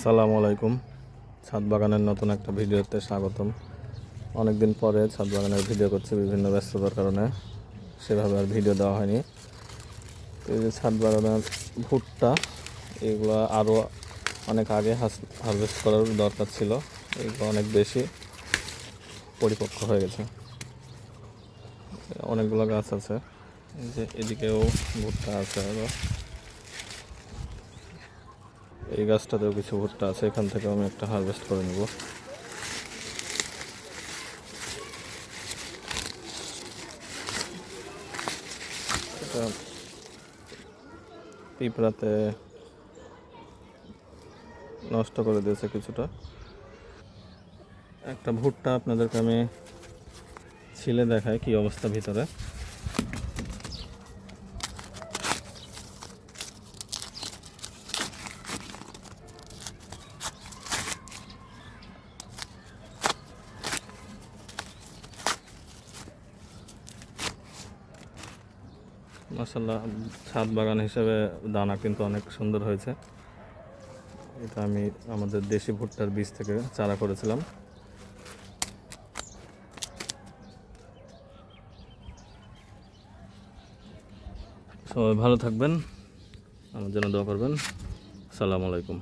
সালামু আলাইকুম। ছাদ বাগানের নতুন একটা ভিডিওতে স্বাগতম। অনেক দিন পরে ছাদ বাগানের ভিডিও করছি, বিভিন্ন ব্যস্ততার কারণে সেভাবে আর ভিডিও দেওয়া হয়নি। তো এই যে ছাদ বাগানের ভুট্টা, এগুলো আরও অনেক আগে হারভেস্ট করার দরকার ছিল। এগুলো অনেক বেশি পরিপক্ক হয়ে গেছে, অনেকগুলো গাছ আছে। এই যে এদিকেও ভুট্টা আছে, আরও এই গাছটাতেও কিছু ভুট্টা আছে, এখান থেকে আমি একটা হারভেস্ট করে নেব। এটা পিঁপড়াতে নষ্ট করে দিয়েছে কিছুটা। একটা ভুট্টা আপনাদেরকে আমি ছিলে দেখাই কি অবস্থা ভিতরে। মাশাআল্লাহ, ছাদ বাগান হিসেবে দানা কিন্তু অনেক সুন্দর হয়েছে। এটা আমি আমাদের দেশি ভুট্টার বীজ থেকে চারা করেছিলাম। সবাই ভালো থাকবেন, আমার জন্য দোয়া করবেন। আসসালামু আলাইকুম।